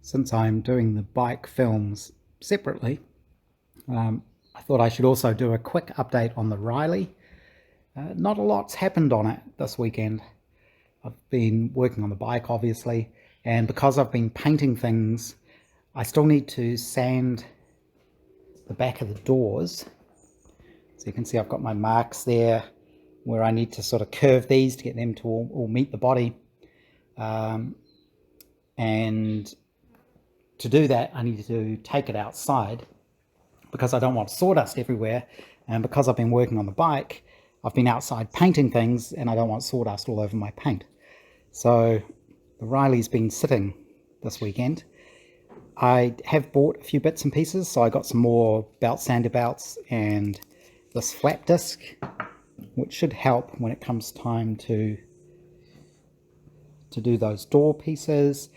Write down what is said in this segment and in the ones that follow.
since I'm doing the bike films separately, I thought I should also do a quick update on the Riley. Not a lot's happened on it this weekend. I've been working on the bike, obviously, and because I've been painting things, I still need to sand the back of the doors. So you can see I've got my marks there where I need to sort of curve these to get them to all meet the body. And to do that, I need to take it outside because I don't want sawdust everywhere. And because I've been working on the bike, I've been outside painting things and I don't want sawdust all over my paint. So the Riley's been sitting this weekend. I have bought a few bits and pieces, so I got some more belt sander belts and this flat disc, which should help when it comes time to do those door pieces.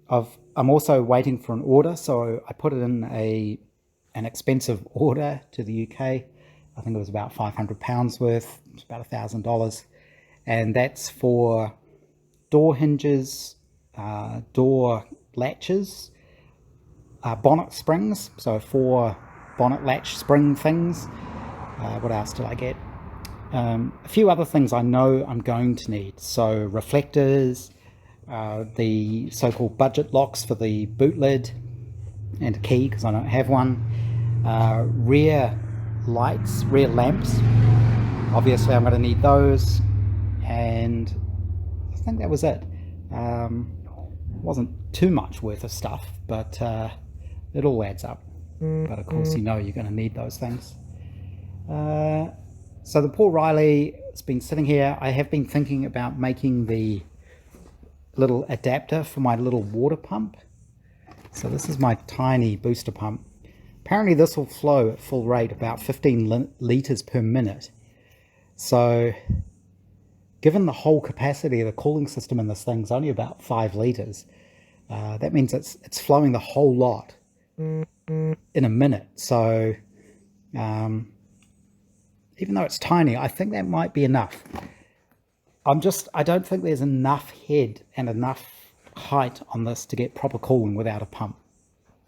I'm also waiting for an order, so I put it in an expensive order to the UK. I think it was about £500 worth. It's about $1,000, and that's for door hinges, door latches, bonnet springs, so 4 bonnet latch spring things. What else did I get? A few other things I know I'm going to need. So reflectors, the so-called budget locks for the boot lid, and a key because I don't have one. Rear lights, rear lamps. Obviously I'm going to need those, and I think that was it. Wasn't too much worth of stuff, but it all adds up. But of course you know you're going to need those things. So the poor Riley has been sitting here. I have been thinking about making the little adapter for my little water pump. So this is my tiny booster pump. Apparently this will flow at full rate about 15 litres per minute. So given the whole capacity of the cooling system in this thing is only about 5 litres, that means it's flowing the whole lot in a minute. So even though it's tiny, I think that might be enough. I don't think there's enough head and enough height on this to get proper cooling without a pump.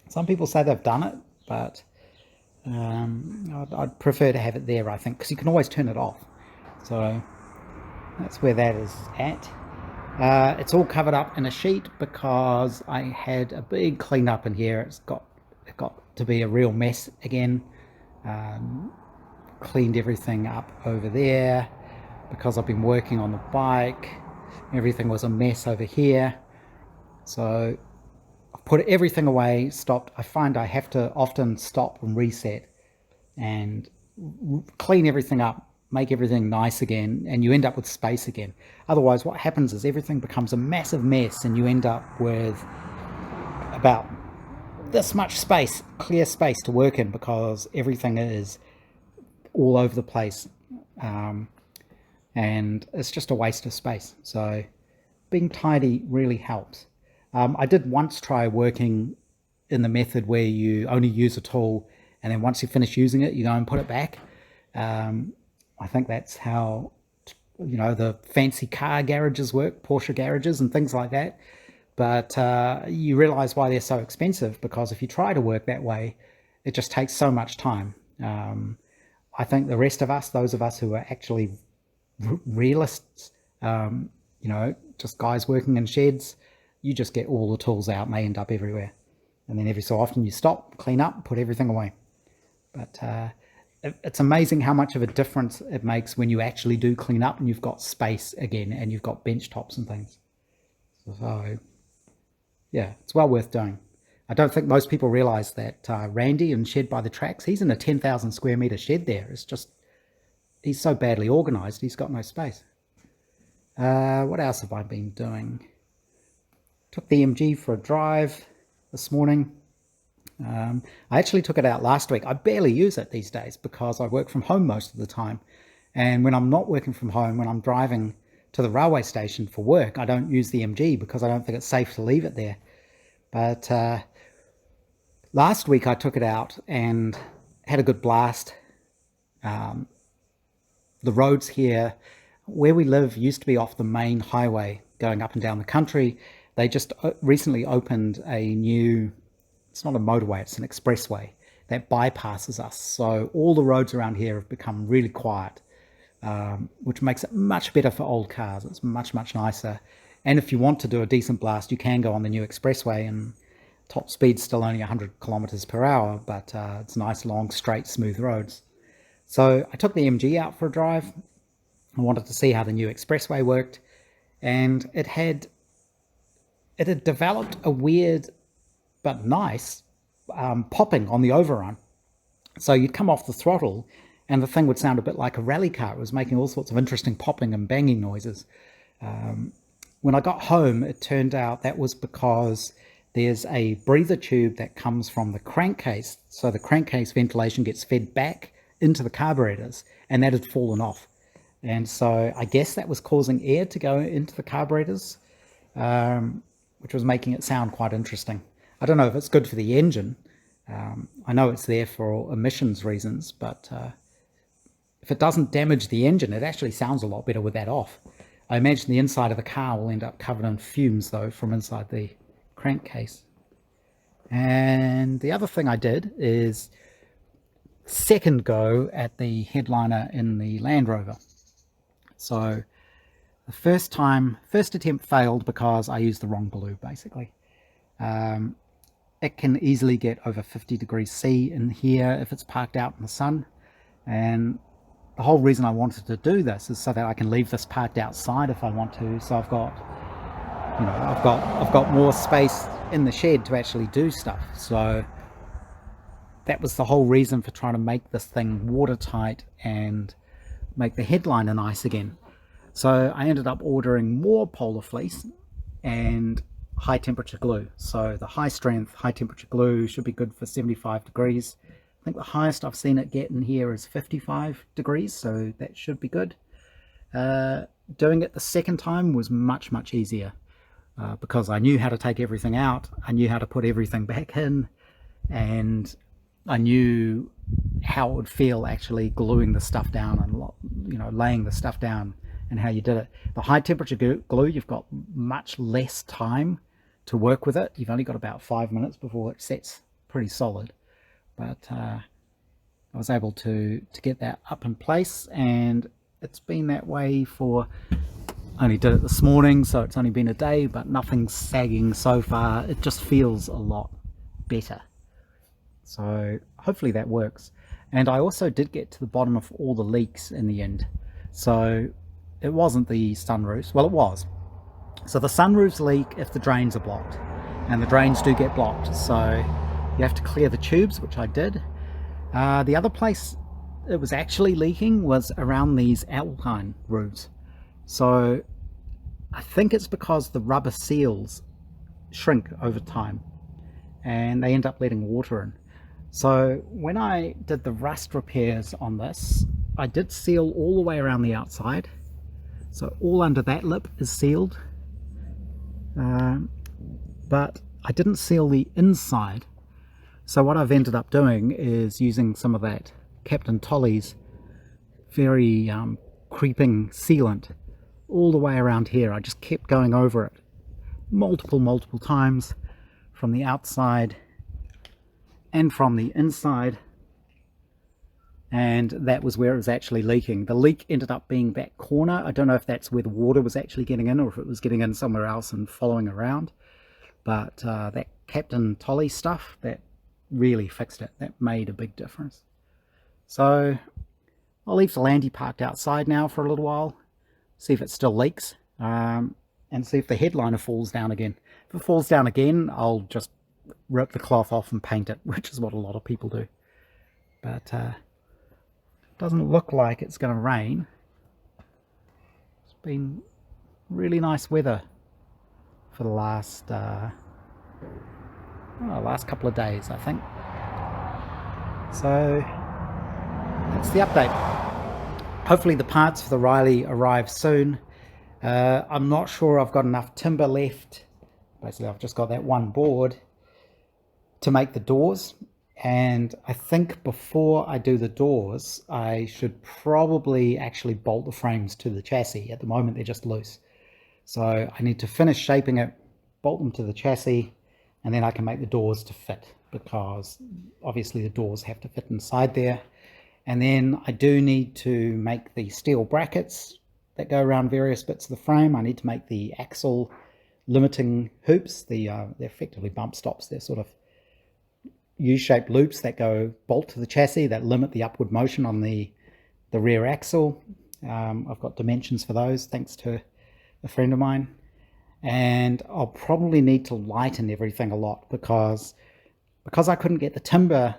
Some people say they've done it, but I'd prefer to have it there, I think, because you can always turn it off. So that's where that is at. It's all covered up in a sheet because I had a big clean up in here. It got to be a real mess again. Cleaned everything up over there because I've been working on the bike. Everything was a mess over here, so I've put everything away, stopped. I find I have to often stop and reset and clean everything up, make everything nice again, and you end up with space again. Otherwise what happens is everything becomes a massive mess and you end up with about this much space, clear space to work in, because everything is all over the place, and it's just a waste of space. So being tidy really helps. I did once try working in the method where you only use a tool and then once you finish using it you go and put it back. I think that's how, you know, the fancy car garages work, Porsche garages and things like that. But you realize why they're so expensive, because if you try to work that way it just takes so much time. I think the rest of us, those of us who are actually realists, you know, just guys working in sheds, you just get all the tools out and they end up everywhere. And then every so often you stop, clean up, put everything away. But it's amazing how much of a difference it makes when you actually do clean up and you've got space again and you've got bench tops and things. So yeah, it's well worth doing. I don't think most people realize that Randy in Shed by the Tracks, he's in a 10,000 square meter shed there. It's just, he's so badly organized, he's got no space. What else have I been doing? Took the MG for a drive this morning. I actually took it out last week. I barely use it these days because I work from home most of the time. And when I'm not working from home, when I'm driving to the railway station for work, I don't use the MG because I don't think it's safe to leave it there. But last week I took it out and had a good blast. The roads here where we live used to be off the main highway going up and down the country, They just recently opened a new, it's not a motorway, it's an expressway that bypasses us. So all the roads around here have become really quiet, which makes it much better for old cars. It's much, much nicer. And if you want to do a decent blast, you can go on the new expressway, and top speed's still only 100 kilometers per hour, but it's nice, long, straight, smooth roads. So I took the MG out for a drive. I wanted to see how the new expressway worked, and it had developed a weird but nice popping on the overrun. So you'd come off the throttle and the thing would sound a bit like a rally car. It was making all sorts of interesting popping and banging noises. When I got home, it turned out that was because there's a breather tube that comes from the crankcase. So the crankcase ventilation gets fed back into the carburetors, and that had fallen off. And so I guess that was causing air to go into the carburetors, which was making it sound quite interesting. I don't know if it's good for the engine. I know it's there for emissions reasons, but if it doesn't damage the engine, it actually sounds a lot better with that off. I imagine the inside of the car will end up covered in fumes, though, from inside the crankcase. And the other thing I did is second go at the headliner in the Land Rover. So the first attempt failed because I used the wrong glue, basically. It can easily get over 50 degrees C in here if it's parked out in the sun. And the whole reason I wanted to do this is so that I can leave this parked outside if I want to. So I've got, I've got more space in the shed to actually do stuff. So that was the whole reason for trying to make this thing watertight and make the headliner nice again. So I ended up ordering more polar fleece and high temperature glue. So the high strength, high temperature glue should be good for 75 degrees. I think the highest I've seen it get in here is 55 degrees, so that should be good. Doing it the second time was much, much easier because I knew how to take everything out. I knew how to put everything back in, and I knew how it would feel actually gluing the stuff down and laying the stuff down, and how you did it. The high temperature glue, you've got much less time to work with it. You've only got about 5 minutes before it sets pretty solid. But I was able to get that up in place, and it's been that way for, I only did it this morning, so it's only been a day, but nothing's sagging so far. It just feels a lot better. So hopefully that works. And I also did get to the bottom of all the leaks in the end. So it wasn't the sunroofs. Well, it was. So the sunroofs leak if the drains are blocked, and the drains do get blocked. So you have to clear the tubes, which I did. The other place it was actually leaking was around these alpine roofs. So I think it's because the rubber seals shrink over time and they end up letting water in. So when I did the rust repairs on this, I did seal all the way around the outside. So all under that lip is sealed. But I didn't seal the inside. So what I've ended up doing is using some of that Captain Tolly's very creeping sealant all the way around here. I just kept going over it multiple times from the outside and from the inside, and that was where it was actually leaking. The leak ended up being that corner. I don't know if that's where the water was actually getting in or if it was getting in somewhere else and following around, but that Captain Tolly stuff, that really fixed it. That made a big difference. So I'll leave the Landy parked outside now for a little while, see if it still leaks, and see if the headliner falls down again. If it falls down again, I'll just rip the cloth off and paint it, which is what a lot of people do. But doesn't look like it's going to rain. It's been really nice weather for the last couple of days, I think. So that's the update. Hopefully the parts for the Riley arrive soon. I'm not sure I've got enough timber left. Basically I've just got that one board to make the doors, and I think before I do the doors I should probably actually bolt the frames to the chassis. At the moment they're just loose, so I need to finish shaping it bolt them to the chassis, and then I can make the doors to fit, because obviously the doors have to fit inside there. And then I do need to make the steel brackets that go around various bits of the frame. I need to make the axle limiting hoops. They're effectively bump stops. They're sort of U-shaped loops that go bolt to the chassis that limit the upward motion on the rear axle. I've got dimensions for those thanks to a friend of mine. And I'll probably need to lighten everything a lot, because I couldn't get the timber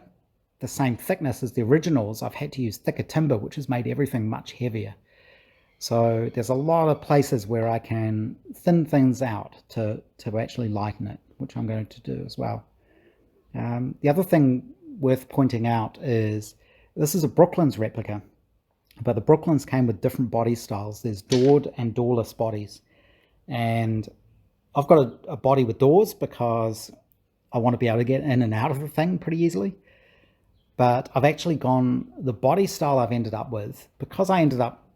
the same thickness as the originals. I've had to use thicker timber, which has made everything much heavier. So there's a lot of places where I can thin things out to actually lighten it, which I'm going to do as well. The other thing worth pointing out is this is a Brooklands replica, but the Brooklands came with different body styles. There's doored and doorless bodies, and I've got a body with doors because I want to be able to get in and out of the thing pretty easily. But I've actually gone, the body style I've ended up with, because I ended up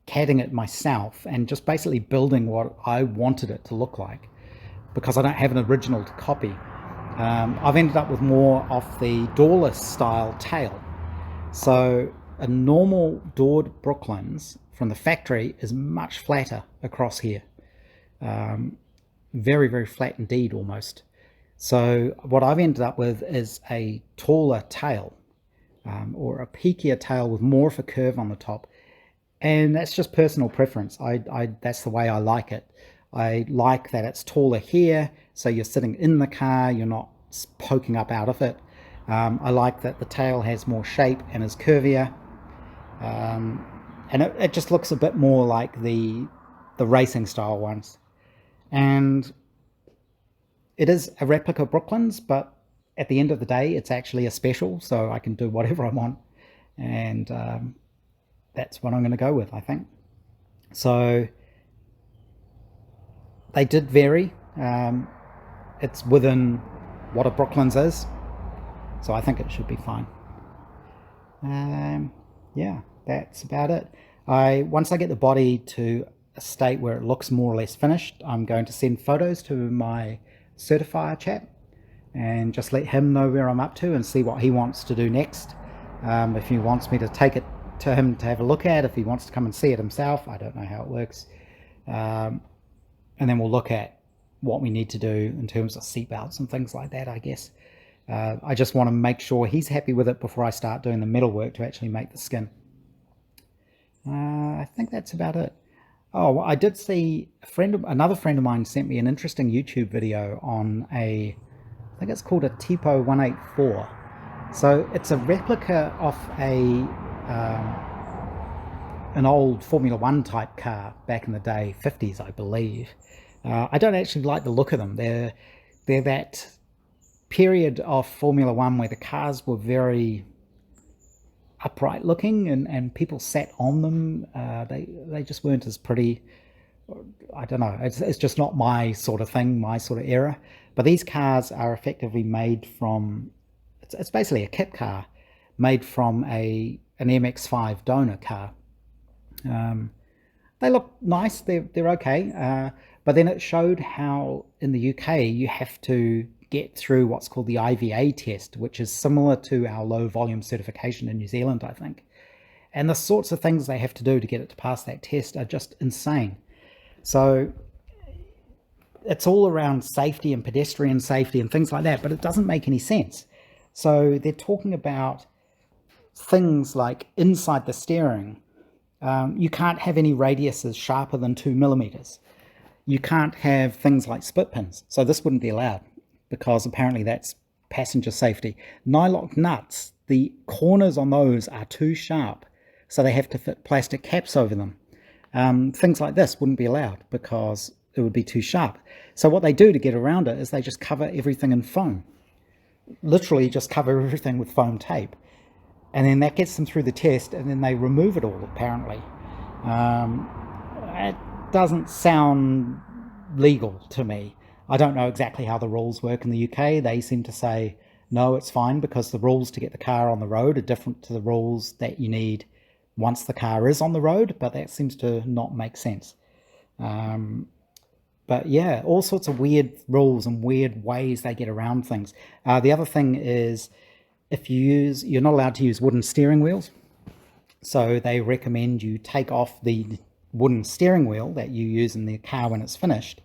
CADing it myself and just basically building what I wanted it to look like, because I don't have an original to copy. I've ended up with more of the doorless style tail. So a normal doored Brooklands from the factory is much flatter across here. Very, very flat indeed, almost. So what I've ended up with is a taller tail, or a peakier tail with more of a curve on the top. And that's just personal preference. That's the way I like it. I like that it's taller here, so you're sitting in the car, you're not poking up out of it. I like that the tail has more shape and is curvier. And it just looks a bit more like the racing style ones. And it is a replica Brooklands, but at the end of the day, it's actually a special, so I can do whatever I want. And that's what I'm going to go with, I think. So they did vary. It's within what a Brooklands is, so I think it should be fine. Yeah, that's about it. Once I get the body to a state where it looks more or less finished, I'm going to send photos to my certifier chap and just let him know where I'm up to and see what he wants to do next. If he wants me to take it to him to have a look at, if he wants to come and see it himself, I don't know how it works. And then we'll look at what we need to do in terms of seatbelts and things like that, I guess. I just want to make sure he's happy with it before I start doing the metal work to actually make the skin. I think that's about it. Oh, I did see another friend of mine sent me an interesting YouTube video on I think it's called a Tipo 184. So it's a replica of an old Formula One type car back in the day, 50s, I believe. I don't actually like the look of them. They're that period of Formula One where the cars were very upright looking and people sat on them. They just weren't as pretty. I don't know. It's just not my sort of thing, my sort of era. But these cars are effectively made from. It's basically a kit car made from an MX-5 donor car. They look nice. They're okay. But then it showed how in the UK you have to get through what's called the IVA test, which is similar to our low volume certification in New Zealand, I think. And the sorts of things they have to do to get it to pass that test are just insane. So it's all around safety and pedestrian safety and things like that, but it doesn't make any sense. So they're talking about things like inside the steering. You can't have any radiuses sharper than 2 millimeters. You can't have things like split pins. So this wouldn't be allowed, because apparently that's passenger safety. Nylock nuts, the corners on those are too sharp, so they have to fit plastic caps over them. Things like this wouldn't be allowed because it would be too sharp. So what they do to get around it is they just cover everything in foam. Literally just cover everything with foam tape. And then that gets them through the test, and then they remove it all, apparently. It doesn't sound legal to me. I don't know exactly how the rules work in the UK. They seem to say, no, it's fine, because the rules to get the car on the road are different to the rules that you need once the car is on the road, but that seems to not make sense. But yeah, all sorts of weird rules and weird ways they get around things. The other thing is, if you're not allowed to use wooden steering wheels. So they recommend you take off the wooden steering wheel that you use in the car when it's finished,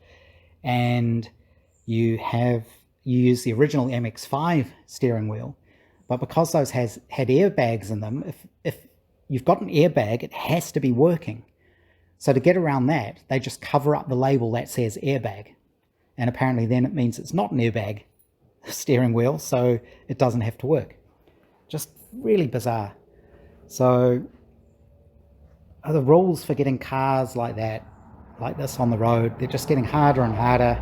and you use the original MX-5 steering wheel. But because those had airbags in them, if you've got an airbag, it has to be working. So to get around that, they just cover up the label that says airbag. And apparently then it means it's not an airbag steering wheel, so it doesn't have to work. Just really bizarre. So the rules for getting cars like that, like this on the road, they're just getting harder and harder.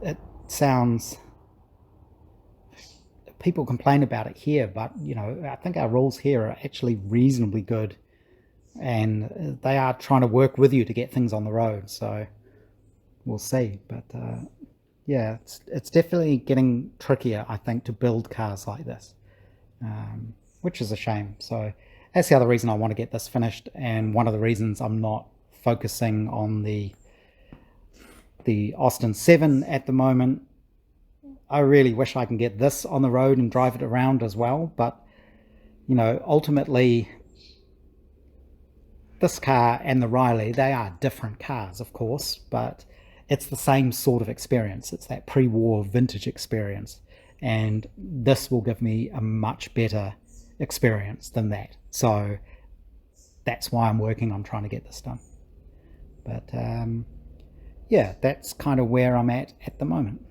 It sounds, people complain about it here, but I think our rules here are actually reasonably good, and they are trying to work with you to get things on the road. So we'll see. But yeah, it's definitely getting trickier, I think, to build cars like this, which is a shame. So that's the other reason I want to get this finished, and one of the reasons I'm not focusing on the Austin 7 at the moment. I really wish I can get this on the road and drive it around as well, but ultimately this car and the Riley, they are different cars, of course, but it's the same sort of experience. It's that pre-war vintage experience, and this will give me a much better experience than that. So that's why I'm working on trying to get this done. But yeah, that's kind of where I'm at the moment.